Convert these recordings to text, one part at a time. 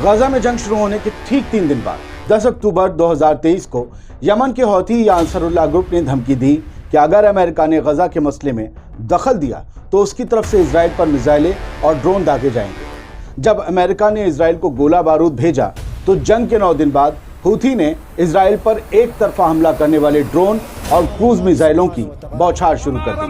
Gaza में जंग शुरू होने के ठीक 3 दिन बाद 10 अक्टूबर 2023 को यमन के हौथी या अंसरुल्लाह ग्रुप ने धमकी दी कि अगर अमेरिका ने गजा के मसले में दखल दिया तो उसकी तरफ से इजराइल पर मिसाइलें और ड्रोन दागे जाएंगे। जब अमेरिका ने इजराइल को गोला बारूद भेजा तो जंग के 9 दिन बाद हूथी ने इजराइल पर एक तरफा हमला करने वाले ड्रोन और क्रूज मिसाइलों की बौछार शुरू कर दी।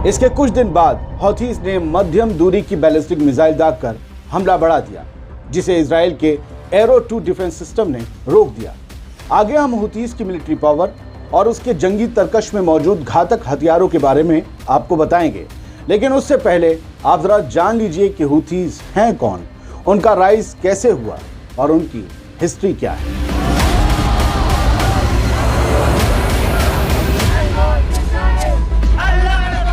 इसके कुछ दिन बाद हौथीज ने मध्यम दूरी की बैलिस्टिक मिसाइल दागकर हमला बढ़ा दिया, जिसे इजराइल के एरो 2 डिफेंस सिस्टम ने रोक दिया। आगे हम हूथीज की मिलिट्री पावर और उसके जंगी तरकश में मौजूद घातक हथियारों के बारे में आपको बताएंगे, लेकिन उससे पहले आप जरा जान लीजिए कि हूथीज हैं कौन, उनका राइज कैसे हुआ और उनकी हिस्ट्री क्या है।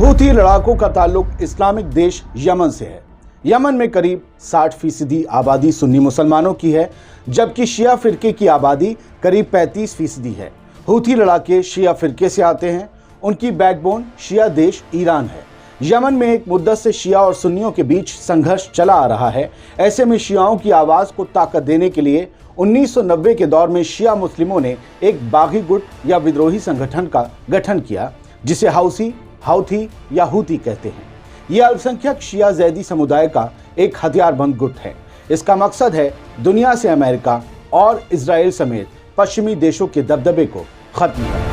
हूथी लड़ाकों का ताल्लुक इस्लामिक देश यमन से है। यमन में करीब 60% आबादी सुन्नी मुसलमानों की है, जबकि शिया फिरके की आबादी करीब 35% है। हूथी लड़ाके शिया फिरके से आते हैं। उनकी बैकबोन शिया देश ईरान है। यमन में एक मुद्दत से शिया और सुन्नियों के बीच संघर्ष चला आ रहा है। ऐसे में शियाओं की आवाज़ को ताकत देने के लिए 1990 के दौर में शिया मुस्लिमों ने एक बागी गुट या विद्रोही संगठन का गठन किया, जिसे हौथी या हूती कहते हैं। यह अल्पसंख्यक शिया जैदी समुदाय का एक हथियारबंद गुट है। इसका मकसद है दुनिया से अमेरिका और इजराइल समेत पश्चिमी देशों के दबदबे को खत्म करना।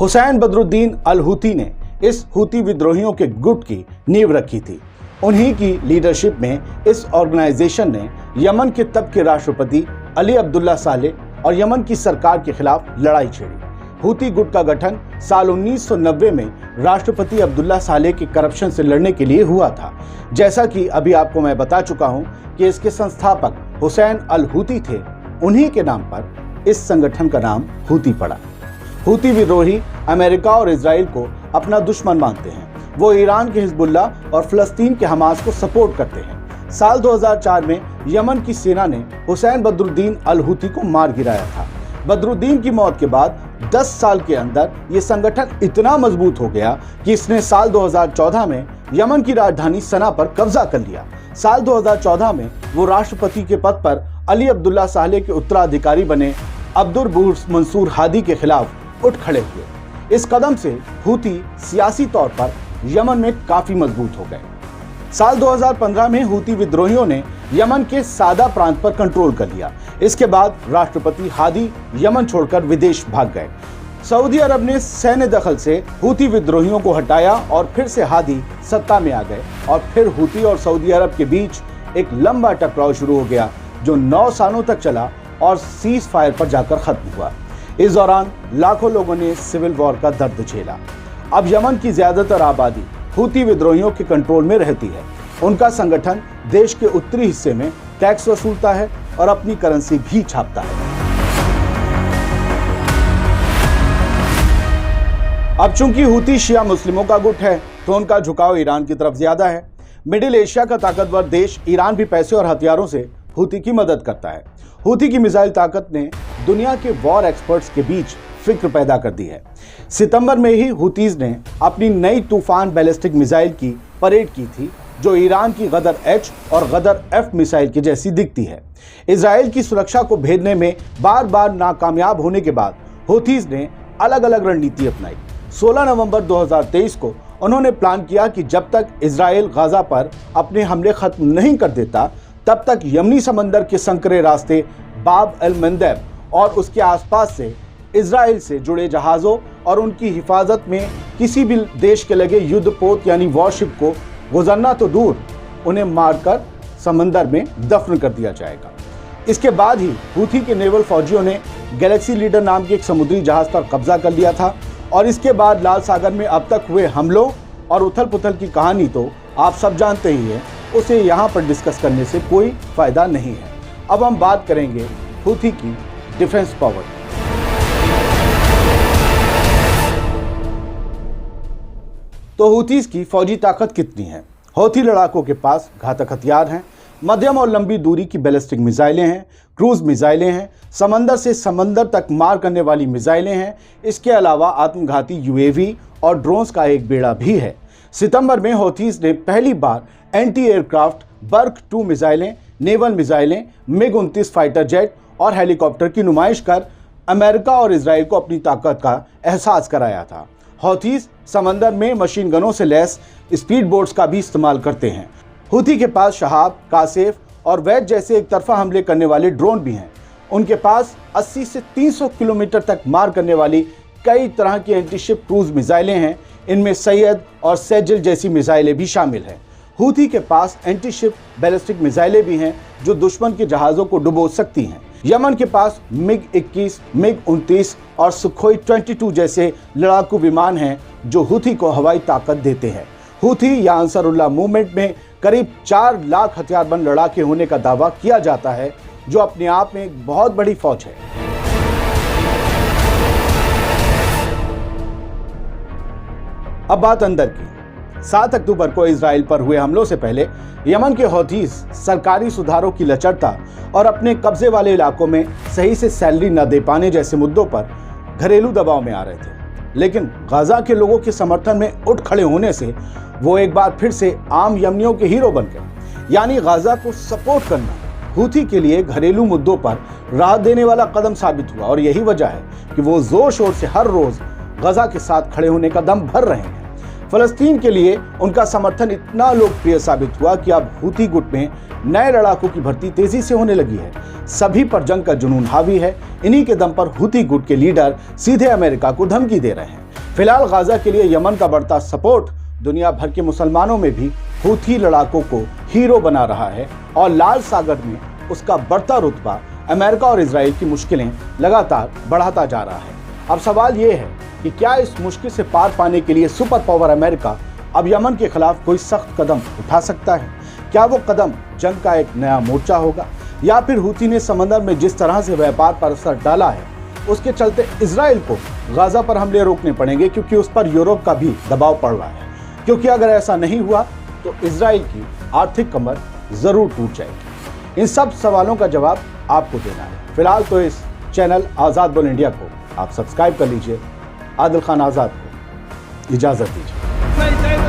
हुसैन बदरुद्दीन अल हूती ने इस हूती विद्रोहियों के गुट की नींव रखी थी। उन्हीं की लीडरशिप में इस ऑर्गेनाइजेशन ने यमन के तब के राष्ट्रपति अली अब्दुल्ला सालेह और यमन की सरकार के खिलाफ लड़ाई छेड़ी। हूती गुट का गठन साल 1990 में राष्ट्रपति अब्दुल्ला सालेह के करप्शन से लड़ने के लिए हुआ था। जैसा कि अभी आपको मैं बता चुका हूं कि इसके संस्थापक हुसैन अल हूती थे। उन्हीं के नाम पर इस संगठन का नाम हूती पड़ा। हूती विद्रोही अमेरिका और इजराइल को अपना दुश्मन मानते हैं। वो ईरान के हिजबुल्ला और फिलिस्तीन के हमास को सपोर्ट करते हैं। साल 2004 में यमन की सेना ने हुसैन बदरुद्दीन अल हूती को मार गिराया था। बदरुद्दीन की मौत के बाद 10 साल के अंदर ये संगठन इतना मजबूत हो गया कि इसने साल 2014 में यमन की राजधानी सना पर कब्जा कर लिया। साल 2014 में वो राष्ट्रपति के पद पर अली अब्दुल्ला सालेह के उत्तराधिकारी बने अब्दुल मंसूर हादी के खिलाफ उठ खड़े हुए। इस कदम से हूती सियासी तौर पर यमन में काफी मजबूत हो गए। साल 2015 में हूती विद्रोहियों ने यमन के सादा प्रांत पर कंट्रोल कर लिया। इसके बाद राष्ट्रपति हादी यमन छोड़कर विदेश भाग गए। सऊदी अरब ने सैन्य दखल से हूती विद्रोहियों को हटाया और फिर से हादी सत्ता में आ गए और फिर हूती और सऊदी अरब के बीच एक लंबा टकराव शुरू हो गया, जो 9 सालों तक चला और सीज फायर पर जाकर खत्म हुआ। इस दौरान लाखों लोगों ने सिविल वॉर का दर्द झेला। अब यमन की ज्यादातर आबादी हूती विद्रोहियों के कंट्रोल में रहती है। उनका संगठन देश के उत्तरी हिस्से में टैक्स वसूलता है और अपनी करेंसी भी छापता है। अब चूंकि हूती शिया मुस्लिमों का गुट है तो उनका झुकाव ईरान की तरफ ज्यादा है। मिडिल एशिया का ताकतवर देश ईरान भी पैसे और हथियारों से हूती की मदद करता है। हूती की मिसाइल ताकत ने दुनिया के वॉर एक्सपर्ट्स के बीच फिक्र पैदा कर दी है। सितंबर में ही हूतीज ने अपनी नई तूफान बैलिस्टिक मिसाइल की परेड की थी, जो ईरान की गदर H और गदर F मिसाइल की जैसी दिखती है। इजराइल की सुरक्षा को भेदने में बार बार नाकामयाब होने के बाद हूतीज ने अलग अलग रणनीति अपनाई। 16 नवंबर 2023 को उन्होंने प्लान किया कि जब तक इजराइल गाजा पर अपने हमले खत्म नहीं कर देता, तब तक यमनी समंदर के संकरे रास्ते बाब अल मंदेब और उसके आसपास से इजराइल से जुड़े जहाज़ों और उनकी हिफाजत में किसी भी देश के लगे युद्धपोत यानी वॉरशिप को गुजरना तो दूर, उन्हें मारकर समंदर में दफन कर दिया जाएगा। इसके बाद ही हूथी के नेवल फौजियों ने गैलेक्सी लीडर नाम के एक समुद्री जहाज पर कब्जा कर लिया था और इसके बाद लाल सागर में अब तक हुए हमलों और उथल पुथल की कहानी तो आप सब जानते ही हैं, उसे यहाँ पर डिस्कस करने से कोई फायदा नहीं है। अब हम बात करेंगे हूथी की डिफेंस पावर। तो हूथीज की फौजी ताकत कितनी है? हूथी लड़ाकों के पास घातक हथियार हैं, मध्यम और लंबी दूरी की बैलिस्टिक मिसाइलें हैं, क्रूज मिसाइलें हैं, समंदर से समंदर तक मार करने वाली मिसाइलें हैं। इसके अलावा आत्मघाती यूएवी और ड्रोन्स का एक बेड़ा भी है। सितंबर में हूथीज ने पहली बार एंटी एयरक्राफ्ट बर्क 2 मिसाइलें, नेवल मिसाइलें, MiG-29 फाइटर जेट और हेलीकॉप्टर की नुमाइश कर अमेरिका और इजराइल को अपनी ताकत का एहसास कराया था। हूथीज समंदर में मशीन गनों से लैस स्पीड बोट्स का भी इस्तेमाल करते हैं। हूथी के पास शहाब, कासेफ और वैद जैसे एक तरफा हमले करने वाले ड्रोन भी हैं। उनके पास 80 से 300 किलोमीटर तक मार करने वाली कई तरह की एंटीशिप क्रूज मिसाइलें हैं। इनमें सैयद और सेजिल जैसी मिसाइलें भी शामिल हैं। हूथी के पास एंटीशिप बैलिस्टिक मिसाइलें भी हैं जो दुश्मन के जहाज़ों को डुबो सकती हैं। यमन के पास MiG-21, MiG-29 और सुखोई 22 जैसे लड़ाकू विमान हैं जो हूथी को हवाई ताकत देते हैं। हूथी या अंसारुल्लाह मूवमेंट में करीब 4 लाख हथियारबंद लड़ाके होने का दावा किया जाता है, जो अपने आप में एक बहुत बड़ी फौज है। अब बात अंदर की। 7 अक्टूबर को इजराइल पर हुए हमलों से पहले यमन के हूथीज सरकारी सुधारों की लचरता और अपने कब्जे वाले इलाकों में सही से सैलरी न दे पाने जैसे मुद्दों पर घरेलू दबाव में आ रहे थे। लेकिन गाजा के लोगों के समर्थन में उठ खड़े होने से वो एक बार फिर से आम यमनियों के हीरो बन गए। यानी गाजा को सपोर्ट करना हूथी के लिए घरेलू मुद्दों पर राहत देने वाला कदम साबित हुआ और यही वजह है कि वो जोर शोर से हर रोज गाजा के साथ खड़े होने का दम भर रहे हैं। फलस्तीन के लिए उनका समर्थन इतना लोकप्रिय साबित हुआ कि अब हूथी गुट में नए लड़ाकों की भर्ती तेजी से होने लगी है। सभी पर जंग का जुनून हावी है। इन्हीं के दम पर हूथी गुट के लीडर सीधे अमेरिका को धमकी दे रहे हैं। फिलहाल गाजा के लिए यमन का बढ़ता सपोर्ट दुनिया भर के मुसलमानों में भी हूथी लड़ाकों को हीरो बना रहा है और लाल सागर में उसका बढ़ता रुतबा अमेरिका और इजराइल की मुश्किलें लगातार बढ़ाता जा रहा है। अब सवाल ये है कि क्या इस मुश्किल से पार पाने के लिए सुपर पावर अमेरिका अब यमन के खिलाफ कोई सख्त कदम उठा सकता है? क्या वो कदम जंग का एक नया मोर्चा होगा, या फिर हूथी ने समंदर में जिस तरह से व्यापार पर असर डाला है उसके चलते इजराइल को गाजा पर हमले रोकने पड़ेंगे, क्योंकि उस पर यूरोप का भी दबाव पड़ रहा है। क्योंकि अगर ऐसा नहीं हुआ तो इजराइल की आर्थिक कमर जरूर टूट जाएगी। इन सब सवालों का जवाब आपको देना है। फिलहाल तो इस चैनल आज़ाद बोल इंडिया को आप सब्सक्राइब कर लीजिए। आदिल खान आज़ाद को इजाज़त दीजिए।